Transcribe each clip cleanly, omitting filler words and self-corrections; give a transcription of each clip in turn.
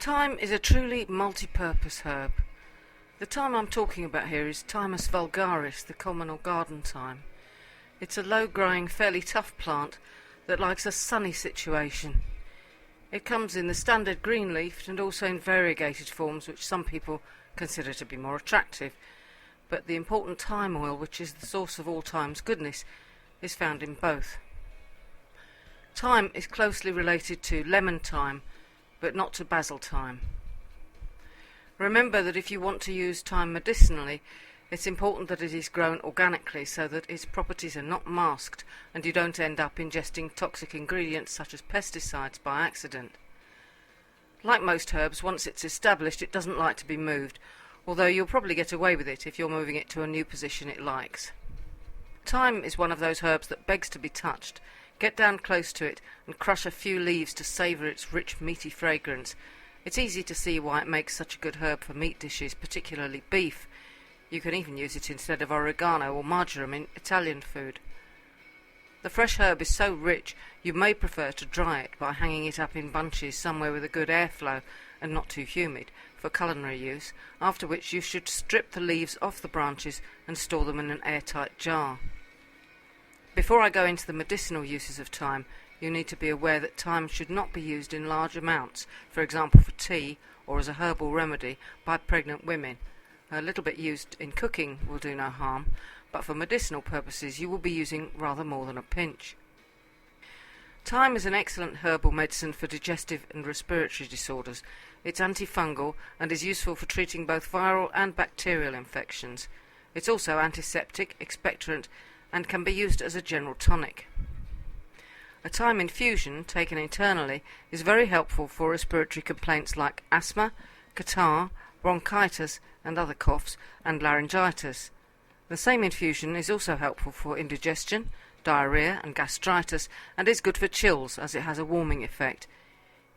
Thyme is a truly multi-purpose herb. The thyme I'm talking about here is Thymus vulgaris, the common or garden thyme. It's a low-growing, fairly tough plant that likes a sunny situation. It comes in the standard green-leafed and also in variegated forms, which some people consider to be more attractive. But the important thyme oil, which is the source of all thyme's goodness, is found in both. Thyme is closely related to lemon thyme, but not to basil thyme. Remember that if you want to use thyme medicinally, it's important that it is grown organically so that its properties are not masked and you don't end up ingesting toxic ingredients such as pesticides by accident. Like most herbs, once it's established, it doesn't like to be moved, although you'll probably get away with it if you're moving it to a new position it likes. Thyme is one of those herbs that begs to be touched. Get down close to it and crush a few leaves to savour its rich, meaty fragrance. It's easy to see why it makes such a good herb for meat dishes, particularly beef. You can even use it instead of oregano or marjoram in Italian food. The fresh herb is so rich you may prefer to dry it by hanging it up in bunches somewhere with a good airflow and not too humid for culinary use, after which you should strip the leaves off the branches and store them in an airtight jar. Before I go into the medicinal uses of thyme, you need to be aware that thyme should not be used in large amounts, for example for tea or as a herbal remedy by pregnant women. A little bit used in cooking will do no harm, but for medicinal purposes you will be using rather more than a pinch. Thyme is an excellent herbal medicine for digestive and respiratory disorders. It's antifungal and is useful for treating both viral and bacterial infections. It's also antiseptic, expectorant, and can be used as a general tonic. A thyme infusion, taken internally, is very helpful for respiratory complaints like asthma, catarrh, bronchitis and other coughs, and laryngitis. The same infusion is also helpful for indigestion, diarrhea and gastritis, and is good for chills as it has a warming effect.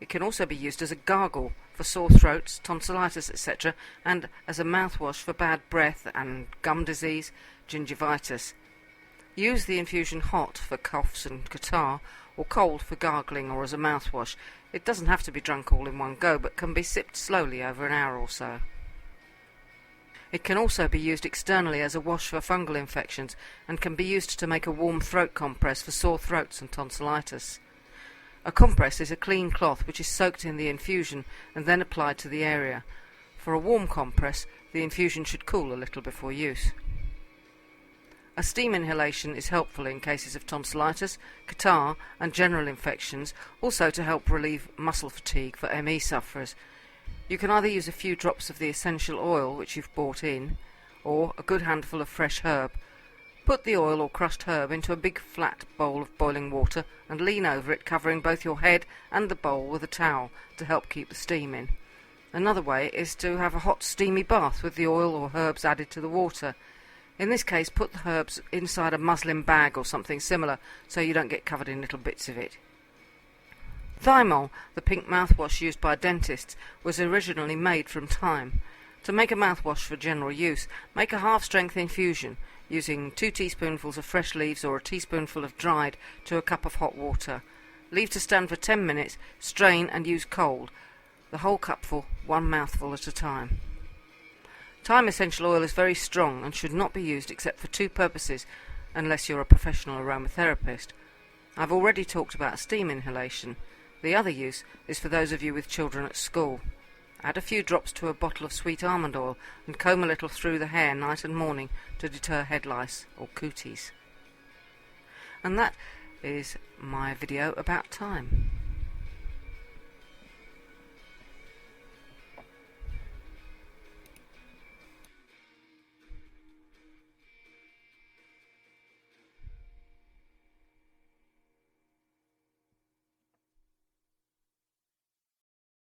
It can also be used as a gargle for sore throats, tonsillitis, etc., and as a mouthwash for bad breath and gum disease, gingivitis. Use the infusion hot for coughs and catarrh, or cold for gargling or as a mouthwash. It doesn't have to be drunk all in one go, but can be sipped slowly over an hour or so. It can also be used externally as a wash for fungal infections, and can be used to make a warm throat compress for sore throats and tonsillitis. A compress is a clean cloth which is soaked in the infusion and then applied to the area. For a warm compress, the infusion should cool a little before use. A steam inhalation is helpful in cases of tonsillitis, catarrh and general infections, also to help relieve muscle fatigue for ME sufferers. You can either use a few drops of the essential oil which you've bought in, or a good handful of fresh herb. Put the oil or crushed herb into a big flat bowl of boiling water and lean over it, covering both your head and the bowl with a towel to help keep the steam in. Another way is to have a hot steamy bath with the oil or herbs added to the water. In this case, put the herbs inside a muslin bag or something similar so you don't get covered in little bits of it. Thymol, the pink mouthwash used by dentists, was originally made from thyme. To make a mouthwash for general use, make a half-strength infusion using 2 teaspoonfuls of fresh leaves or a teaspoonful of dried to a cup of hot water. Leave to stand for 10 minutes, strain and use cold. The whole cupful, 1 mouthful at a time. Thyme essential oil is very strong and should not be used except for 2 purposes, unless you're a professional aromatherapist. I've already talked about steam inhalation. The other use is for those of you with children at school. Add a few drops to a bottle of sweet almond oil and comb a little through the hair night and morning to deter head lice or cooties. And that is my video about thyme.